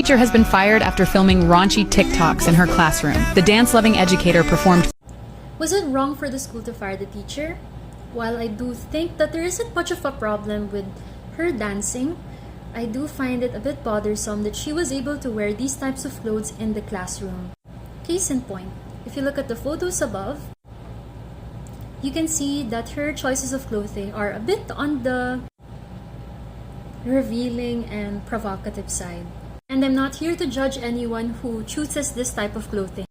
teacher has been fired after filming raunchy TikToks in her classroom. The dance-loving educator performed. Was it wrong for the school to fire the teacher? While I do think that there isn't much of a problem with her dancing, I do find it a bit bothersome that she was able to wear these types of clothes in the classroom. Case in point, if you look at the photos above, you can see that her choices of clothing are a bit on the revealing and provocative side. And I'm not here to judge anyone who chooses this type of clothing.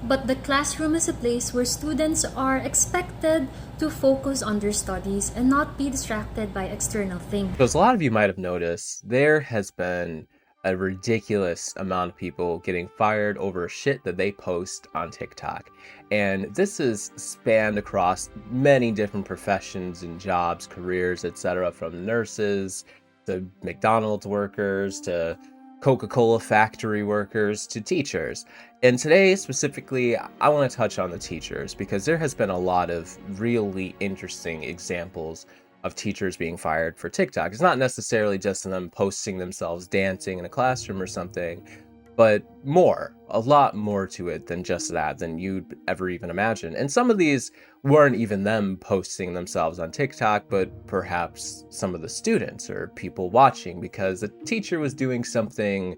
But the classroom is a place where students are expected to focus on their studies and not be distracted by external things. So as a lot of you might have noticed, there has been a ridiculous amount of people getting fired over shit that they post on TikTok. And this is spanned across many different professions and jobs, careers, etc., from nurses to McDonald's workers to Coca-Cola factory workers to teachers. And today specifically, I want to touch on the teachers because there has been a lot of really interesting examples of teachers being fired for TikTok. It's not necessarily just them posting themselves dancing in a classroom or something, but a lot more to it than just that, than you'd ever even imagine. And some of these weren't even them posting themselves on TikTok, but perhaps some of the students or people watching because the teacher was doing something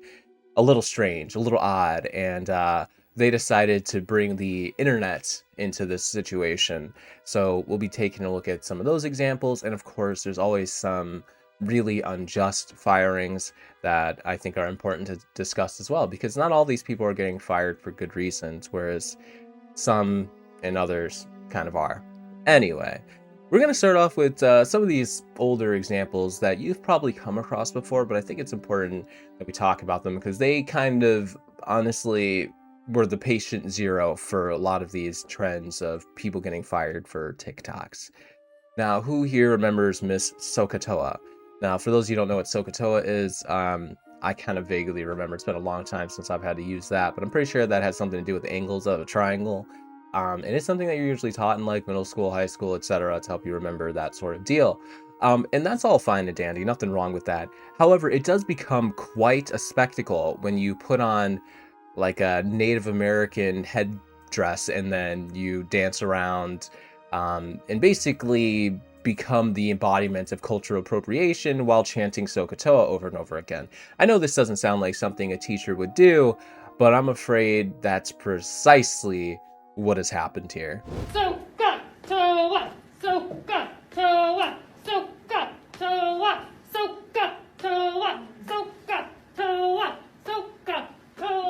a little strange, a little odd, and they decided to bring the internet into this situation. So we'll be taking a look at some of those examples. And of course, there's always some really unjust firings that I think are important to discuss as well, because not all these people are getting fired for good reasons, whereas some and others kind of are. Anyway, we're going to start off with some of these older examples that you've probably come across before, but I think it's important that we talk about them because they kind of honestly were the patient zero for a lot of these trends of people getting fired for TikToks. Now, who here remembers Miss SOH CAH TOA? Now, for those of you who don't know what SOH CAH TOA is, I kind of vaguely remember. It's been a long time since I've had to use that, but I'm pretty sure that has something to do with the angles of a triangle. And it's something that you're usually taught in like middle school, high school, etc., to help you remember that sort of deal. And that's all fine and dandy, nothing wrong with that. However, it does become quite a spectacle when you put on like a Native American headdress and then you dance around and basically become the embodiment of cultural appropriation while chanting SOH CAH TOA over and over again. I know this doesn't sound like something a teacher would do, but I'm afraid that's precisely what has happened here. SOH CAH TOA, SOH CAH TOA, SOH CAH TOA, SOH CAH TOA, SOH CAH TOA, SOH CAH TOA.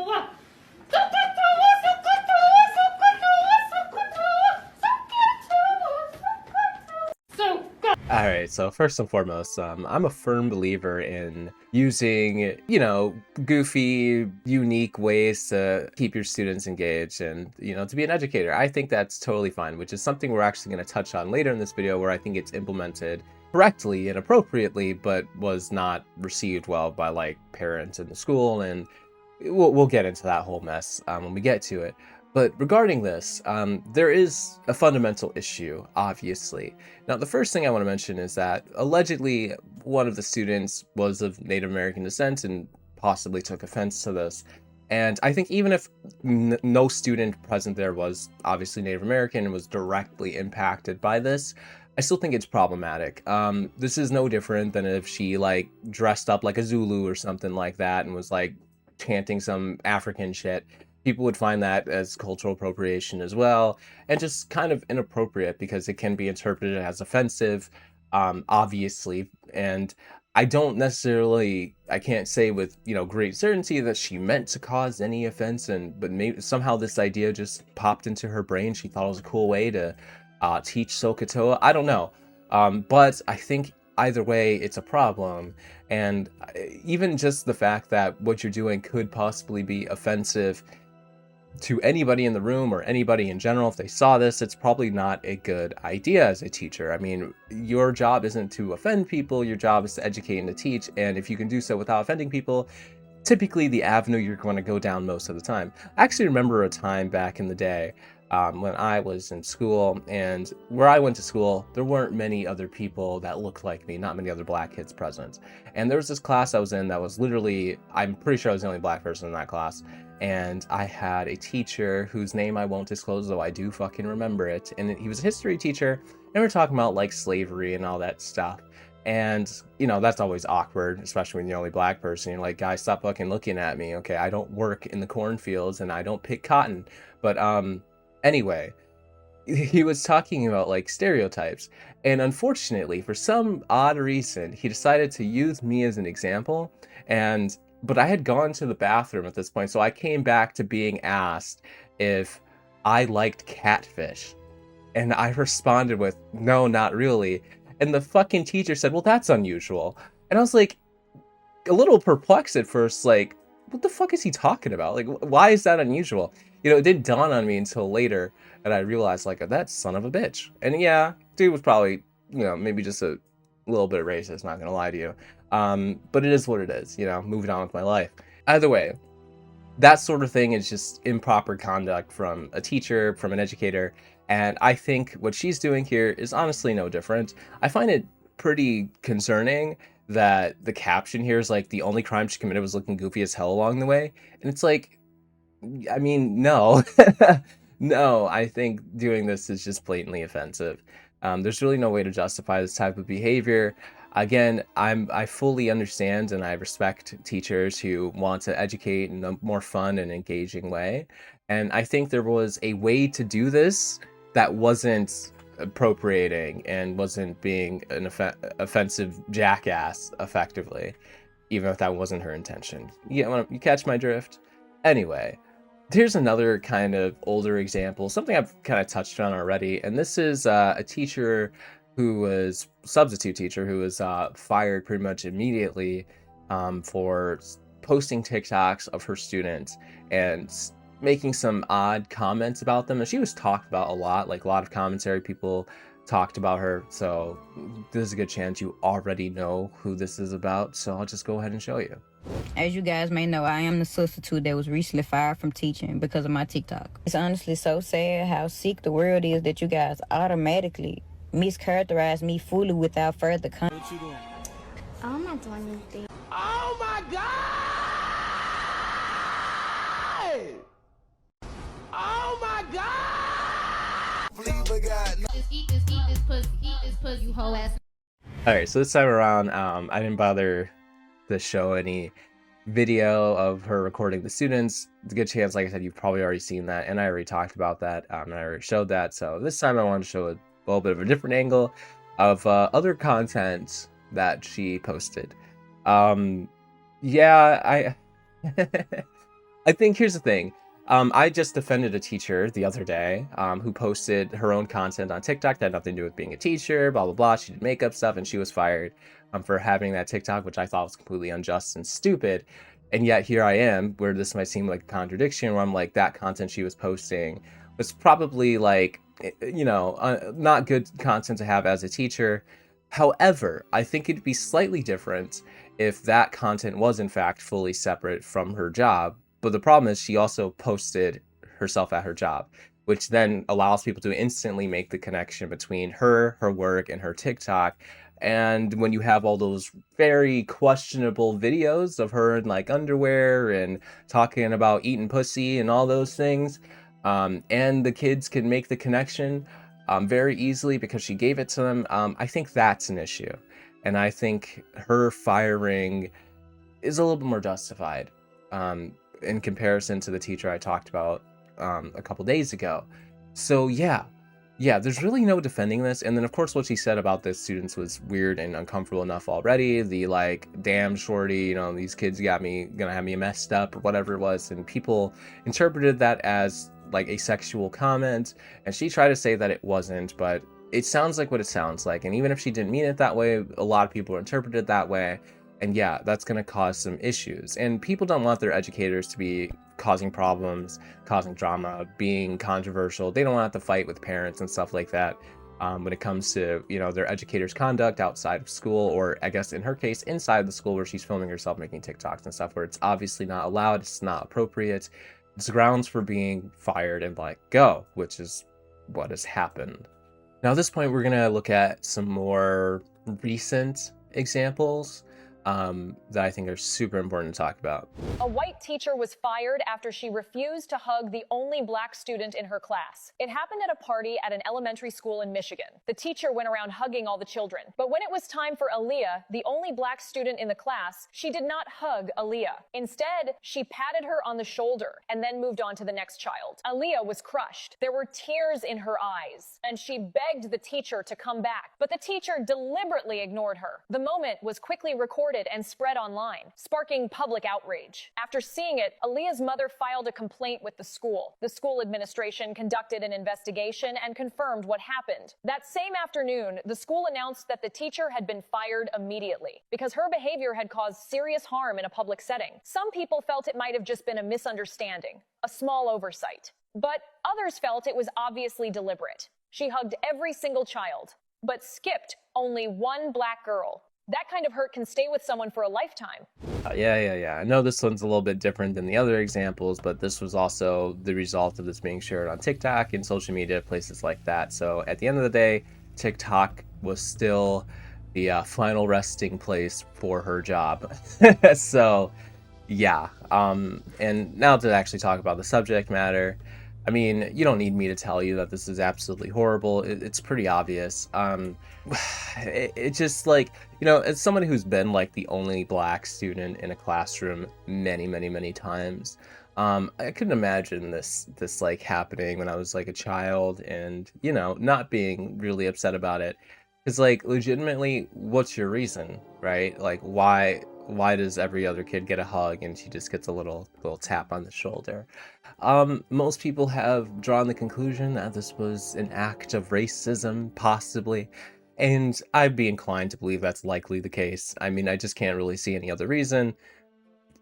Alright, so first and foremost, I'm a firm believer in using, goofy, unique ways to keep your students engaged and, to be an educator. I think that's totally fine, which is something we're actually going to touch on later in this video where I think it's implemented correctly and appropriately, but was not received well by, like, parents in the school, and we'll get into that whole mess when we get to it. But regarding this, there is a fundamental issue, obviously. Now, the first thing I want to mention is that allegedly one of the students was of Native American descent and possibly took offense to this. And I think even if no student present there was obviously Native American and was directly impacted by this, I still think it's problematic. This is no different than if she dressed up like a Zulu or something like that and was chanting some African shit. People would find that as cultural appropriation as well, and just kind of inappropriate because it can be interpreted as offensive, obviously. And I can't say with, great certainty that she meant to cause any offense, but maybe somehow this idea just popped into her brain. She thought it was a cool way to teach SOH CAH TOA. I don't know. But I think either way, it's a problem. And even just the fact that what you're doing could possibly be offensive to anybody in the room or anybody in general, if they saw this, it's probably not a good idea as a teacher. I mean, your job isn't to offend people, your job is to educate and to teach, and if you can do so without offending people, typically the avenue you're going to go down most of the time. I actually remember a time back in the day when I was in school. And where I went to school, there weren't many other people that looked like me, not many other black kids present. And there was this class I was in that was literally, I'm pretty sure I was the only black person in that class. And I had a teacher whose name I won't disclose, though I do fucking remember it. And he was a history teacher, and we were talking about like slavery and all that stuff. And, you know, that's always awkward, especially when you're the only black person. You're like, guys, stop fucking looking at me. Okay, I don't work in the cornfields and I don't pick cotton. But anyway, he was talking about like stereotypes. And unfortunately, for some odd reason, he decided to use me as an example. But I had gone to the bathroom at this point, so I came back to being asked if I liked catfish. And I responded with, no, not really. And the fucking teacher said, well, that's unusual. And I was like, a little perplexed at first, like, what the fuck is he talking about? Like, why is that unusual? You know, it didn't dawn on me until later, and I realized, like, that son of a bitch. And yeah, dude was probably, you know, maybe just a little bit racist, not gonna lie to you. But it is what it is, you know, moving on with my life. Either way, that sort of thing is just improper conduct from a teacher, from an educator, and I think what she's doing here is honestly no different. I find it pretty concerning that the caption here is like, the only crime she committed was looking goofy as hell along the way, and it's like, I mean, no. No, I think doing this is just blatantly offensive. There's really no way to justify this type of behavior. Again, I fully understand and I respect teachers who want to educate in a more fun and engaging way. And I think there was a way to do this that wasn't appropriating and wasn't being an offensive jackass effectively, even if that wasn't her intention. You catch my drift? Anyway, here's another kind of older example, something I've kind of touched on already, and this is a teacher who was substitute teacher who was fired pretty much immediately for posting TikToks of her students and making some odd comments about them. And she was talked about a lot, like a lot of commentary people talked about her. So this is a good chance you already know who this is about. So I'll just go ahead and show you. As you guys may know, I am the substitute that was recently fired from teaching because of my TikTok. It's honestly so sad how sick the world is that you guys automatically mischaracterize me fully without further What you doing? I'm not doing anything. Oh my God! Oh my God! Just eat this pussy, you whole ass. All right, so this time around, I didn't bother to show any video of her recording the students. It's a good chance, like I said, you've probably already seen that, and I already talked about that, and I already showed that. So this time I wanted to show a little bit of a different angle of other content that she posted. Yeah, I I think here's the thing. I just defended a teacher the other day who posted her own content on TikTok that had nothing to do with being a teacher, blah, blah, blah. She did makeup stuff, and she was fired for having that TikTok, which I thought was completely unjust and stupid. And yet here I am, where this might seem like a contradiction, where I'm like, that content she was posting was probably like, you know, not good content to have as a teacher. However, I think it'd be slightly different if that content was in fact fully separate from her job. But the problem is she also posted herself at her job, which then allows people to instantly make the connection between her work, and her TikTok. And when you have all those very questionable videos of her in like underwear and talking about eating pussy and all those things, and the kids can make the connection very easily because she gave it to them, I think that's an issue. And I think her firing is a little bit more justified in comparison to the teacher I talked about a couple days ago. So yeah, there's really no defending this. And then of course what she said about the students was weird and uncomfortable enough already. The like, damn shorty, you know, these kids gonna have me messed up or whatever it was, and people interpreted that as like a sexual comment, and she tried to say that it wasn't, but it sounds like what it sounds like. And even if she didn't mean it that way, a lot of people interpret it that way. And yeah, that's going to cause some issues. And people don't want their educators to be causing problems, causing drama, being controversial. They don't want to have to fight with parents and stuff like that when it comes to, you know, their educators' conduct outside of school, or I guess in her case, inside the school where she's filming herself making TikToks and stuff where it's obviously not allowed, it's not appropriate. It's grounds for being fired and let go, which is what has happened. Now, at this point, we're going to look at some more recent examples that I think are super important to talk about. A white teacher was fired after she refused to hug the only black student in her class. It happened at a party at an elementary school in Michigan. The teacher went around hugging all the children. But when it was time for Aaliyah, the only black student in the class, she did not hug Aaliyah. Instead, she patted her on the shoulder and then moved on to the next child. Aaliyah was crushed. There were tears in her eyes, and she begged the teacher to come back. But the teacher deliberately ignored her. The moment was quickly recorded and spread online, sparking public outrage. After seeing it, Aaliyah's mother filed a complaint with the school. The school administration conducted an investigation and confirmed what happened. That same afternoon, the school announced that the teacher had been fired immediately because her behavior had caused serious harm in a public setting. Some people felt it might have just been a misunderstanding, a small oversight. But others felt it was obviously deliberate. She hugged every single child, but skipped only one black girl. That kind of hurt can stay with someone for a lifetime. Yeah. I know this one's a little bit different than the other examples, but this was also the result of this being shared on TikTok and social media, places like that. So at the end of the day, TikTok was still the final resting place for her job. So yeah, and now to actually talk about the subject matter, I mean, you don't need me to tell you that this is absolutely horrible. It's pretty obvious. It just like, you know, as someone who's been like the only black student in a classroom many times, I couldn't imagine this like happening when I was like a child and, you know, not being really upset about it. Because like legitimately, what's your reason, right? Like why does every other kid get a hug and she just gets a little tap on the shoulder? Most people have drawn the conclusion that this was an act of racism, possibly, and I'd be inclined to believe that's likely the case. I mean, I just can't really see any other reason.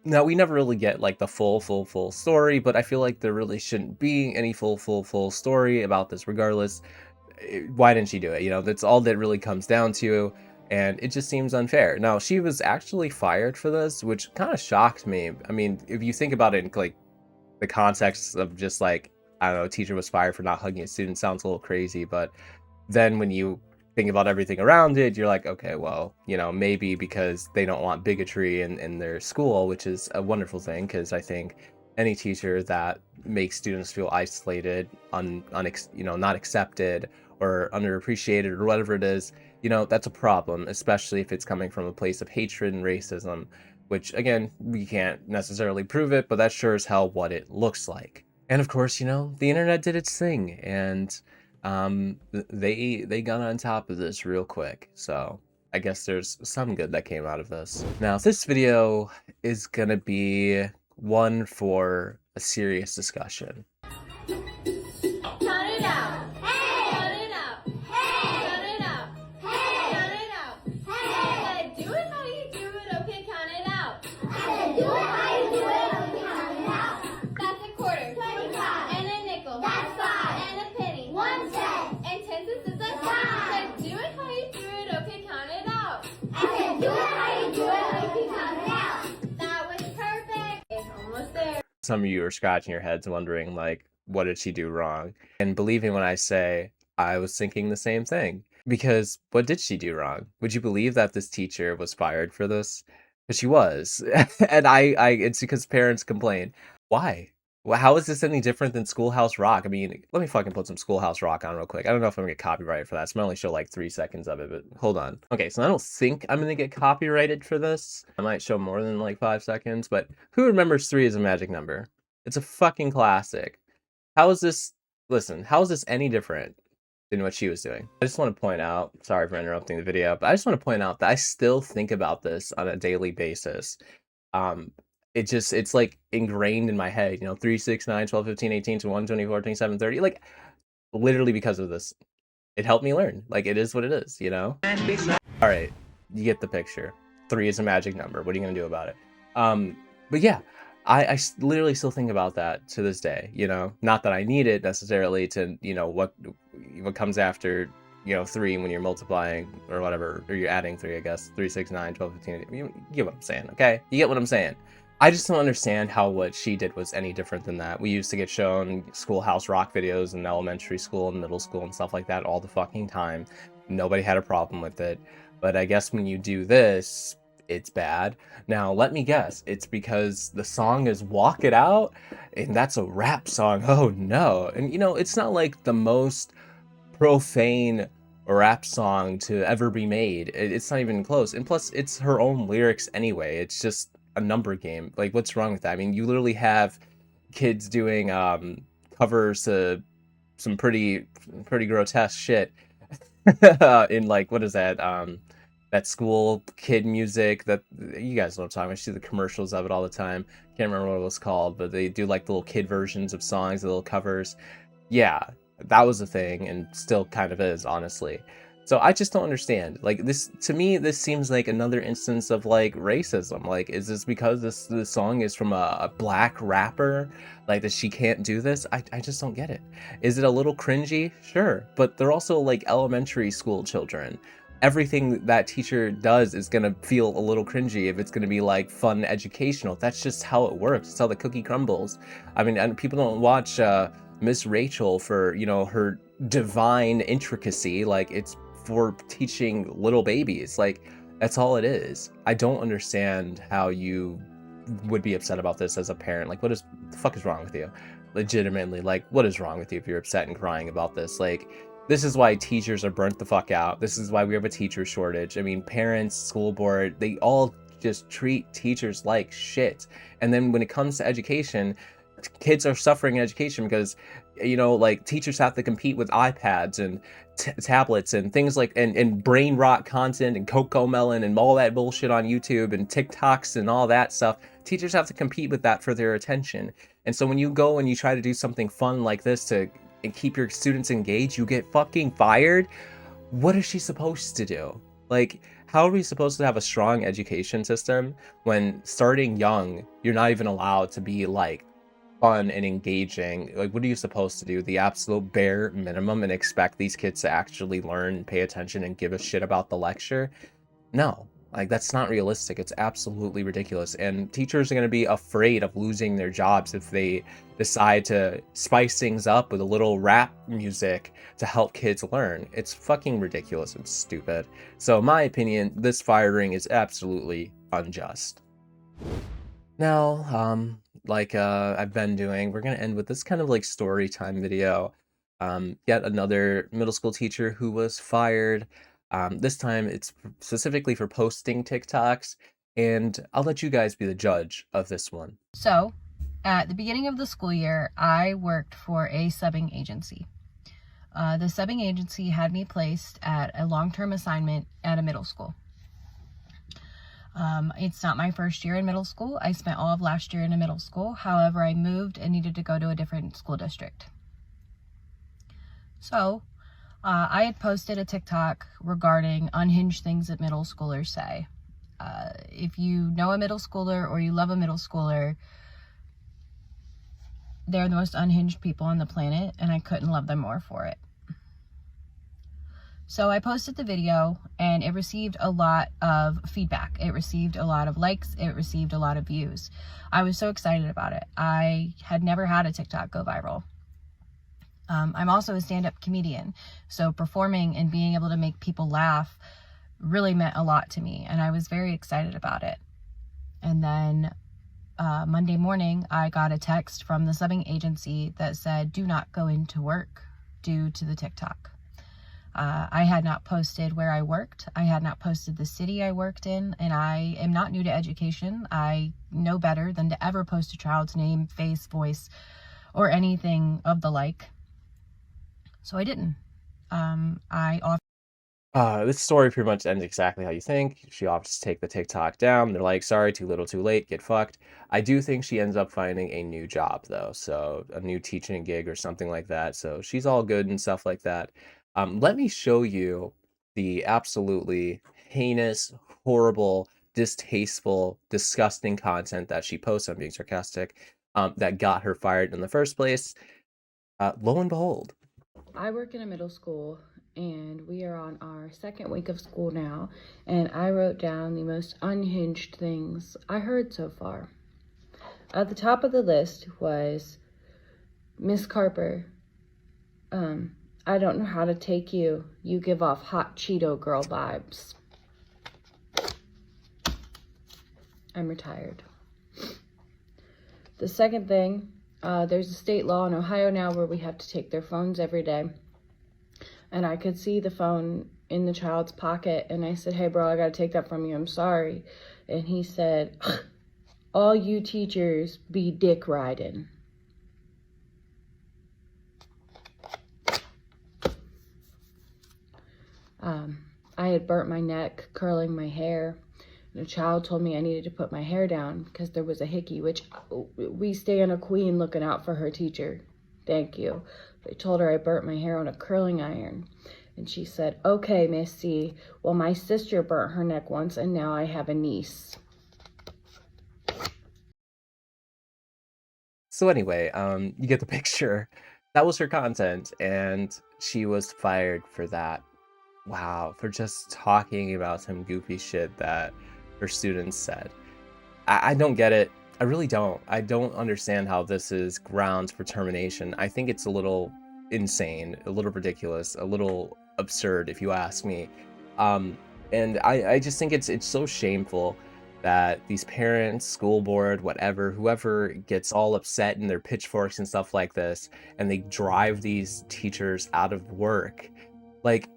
Now, we never really get like the full story, but I feel like there really shouldn't be any full story about this regardless. Why didn't she do it? You know, that's all that really comes down to. And it just seems unfair. Now, she was actually fired for this, which kind of shocked me. I mean, if you think about it in like the context of just like, I don't know, a teacher was fired for not hugging a student, sounds a little crazy. But then when you think about everything around it, you're like, okay, well, you know, maybe because they don't want bigotry in their school, which is a wonderful thing, because I think any teacher that makes students feel isolated, you know, not accepted or underappreciated or whatever it is, you know, that's a problem, especially if it's coming from a place of hatred and racism, which, again, we can't necessarily prove it, but that's sure as hell what it looks like. And of course, you know, the internet did its thing, and they got on top of this real quick. So I guess there's some good that came out of this. Now, this video is gonna be one for a serious discussion. Some of you are scratching your heads wondering, like, what did she do wrong? And believe me when I say, I was thinking the same thing. Because what did she do wrong? Would you believe that this teacher was fired for this? Because she was. And it's because parents complain. Why? Well, how is this any different than Schoolhouse Rock? I mean, let me fucking put some Schoolhouse Rock on real quick. I don't know if I'm gonna get copyrighted for that. So I only show like 3 seconds of it, but hold on. Okay, so I don't think I'm gonna get copyrighted for this. I might show more than like 5 seconds, but who remembers 3 as a magic number? It's a fucking classic. How is this, listen, how is this any different than what she was doing? I just want to point out, sorry for interrupting the video, but I just want to point out that I still think about this on a daily basis. It's like ingrained in my head, you know, 3, 6, 9, 12, 15, 18, 21, 24, 27, 30, like literally because of this. It helped me learn. Like, it is what it is, you know? All right, you get the picture. 3 is a magic number. What are you going to do about it? But yeah, I literally still think about that to this day, you know? Not that I need it necessarily to, you know, what comes after, you know, 3 when you're multiplying or whatever, or you're adding 3, I guess. 3, 6, 9, 12, 15, you get what I'm saying, okay? You get what I'm saying. I just don't understand how what she did was any different than that. We used to get shown Schoolhouse Rock videos in elementary school and middle school and stuff like that all the fucking time. Nobody had a problem with it. But I guess when you do this, it's bad. Now, let me guess. It's because the song is Walk It Out, and that's a rap song. Oh no. And you know, it's not like the most profane rap song to ever be made. It's not even close. And plus, it's her own lyrics anyway. It's just a number game. Like, what's wrong with that? I mean, you literally have kids doing covers to some pretty grotesque shit in like what is that school kid music that you guys know what I'm talking about. I see the commercials of it all the time. Can't remember what it was called, but they do like little kid versions of songs, little covers. Yeah, that was a thing and still kind of is, honestly. So I just don't understand. Like, this, to me, this seems like another instance of like racism. Like, is this because this song is from a black rapper? Like, that she can't do this? I just don't get it. Is it a little cringy? Sure, but they're also like elementary school children. Everything that teacher does is gonna feel a little cringy if it's gonna be like fun, educational. That's just how it works. It's how the cookie crumbles. I mean, and people don't watch Miss Rachel for, you know, her divine intricacy. Like, it's for teaching little babies. Like, that's all it is. I don't understand how you would be upset about this as a parent. Like, the fuck is wrong with you? Legitimately, like, what is wrong with you if you're upset and crying about this? Like, this is why teachers are burnt the fuck out. This is why we have a teacher shortage. I mean, parents, school board, they all just treat teachers like shit. And then when it comes to education, kids are suffering in education because, you know, like, teachers have to compete with iPads and tablets and things like, and brain rot content and Coco Melon and all that bullshit on YouTube and TikToks and all that stuff. Teachers have to compete with that for their attention. And so when you go and you try to do something fun like this to keep your students engaged, you get fucking fired. What is she supposed to do? Like, how are we supposed to have a strong education system when starting young, you're not even allowed to be like fun and engaging? Like, what are you supposed to do? The absolute bare minimum and expect these kids to actually learn and pay attention and give a shit about the lecture? No, like, that's not realistic. It's absolutely ridiculous. And teachers are going to be afraid of losing their jobs if they decide to spice things up with a little rap music to help kids learn. It's fucking ridiculous and stupid. So in my opinion, this firing is absolutely unjust. Now, like I've been doing, we're going to end with this kind of like story time video. Yet another middle school teacher who was fired. This time it's specifically for posting TikToks, and I'll let you guys be the judge of this one. So, at the beginning of the school year, I worked for a subbing agency. The subbing agency had me placed at a long-term assignment at a middle school. It's not my first year in middle school. I spent all of last year in a middle school. However, I moved and needed to go to a different school district. So, I had posted a TikTok regarding unhinged things that middle schoolers say. If you know a middle schooler or you love a middle schooler, they're the most unhinged people on the planet, and I couldn't love them more for it. So I posted the video, and it received a lot of feedback. It received a lot of likes. It received a lot of views. I was so excited about it. I had never had a TikTok go viral. I'm also a stand-up comedian, so performing and being able to make people laugh really meant a lot to me, and I was very excited about it. And then Monday morning, I got a text from the subbing agency that said, "Do not go into work due to the TikTok." I had not posted where I worked. I had not posted the city I worked in, and I am not new to education. I know better than to ever post a child's name, face, voice, or anything of the like. So I didn't. This story pretty much ends exactly how you think. She opts to take the TikTok down. They're like, sorry, too little, too late, get fucked. I do think she ends up finding a new job, though. So a new teaching gig or something like that. So she's all good and stuff like that. Let me show you the absolutely heinous, horrible, distasteful, disgusting content that she posts. I'm being sarcastic. That got her fired in the first place. Lo and behold. I work in a middle school, and we are on our second week of school now, and I wrote down the most unhinged things I heard so far. At the top of the list was, Miss Carper, I don't know how to take you. You give off hot Cheeto girl vibes. I'm retired. The second thing, there's a state law in Ohio now where we have to take their phones every day. And I could see the phone in the child's pocket, and I said, hey bro, I gotta take that from you, I'm sorry. And he said, all you teachers be dick riding. I had burnt my neck curling my hair. The child told me I needed to put my hair down because there was a hickey, which we stand a queen looking out for her teacher. Thank you. I told her I burnt my hair on a curling iron. And she said, okay, Miss C. Well, my sister burnt her neck once and now I have a niece. So anyway, you get the picture. That was her content, and she was fired for that. Wow, for just talking about some goofy shit that her students said. I don't get it. I really don't. I don't understand how this is grounds for termination. I think it's a little insane, a little ridiculous, a little absurd, if you ask me. And I just think it's so shameful that these parents, school board, whatever, whoever gets all upset in their pitchforks and stuff like this, and they drive these teachers out of work. Like,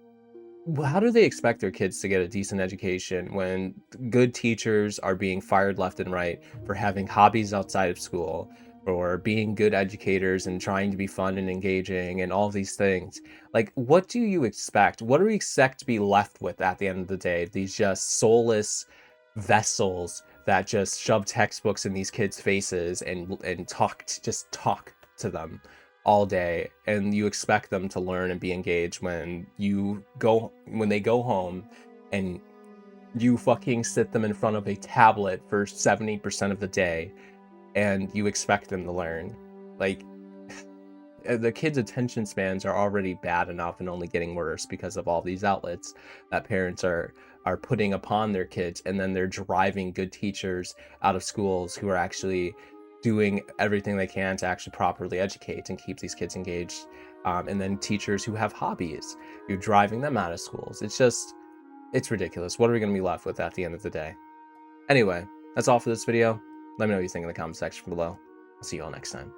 how do they expect their kids to get a decent education when good teachers are being fired left and right for having hobbies outside of school, or being good educators and trying to be fun and engaging and all these things? Like, what do you expect? What do we expect to be left with at the end of the day? These just soulless vessels that just shove textbooks in these kids' faces and talk to them all day, and you expect them to learn and be engaged when they go home and you fucking sit them in front of a tablet for 70% of the day and you expect them to learn. Like, the kids' attention spans are already bad enough and only getting worse because of all these outlets that parents are putting upon their kids, and then they're driving good teachers out of schools who are actually doing everything they can to actually properly educate and keep these kids engaged. And then teachers who have hobbies, you're driving them out of schools. It's ridiculous. What are we going to be left with at the end of the day? Anyway, that's all for this video. Let me know what you think in the comment section below. I'll see you all next time.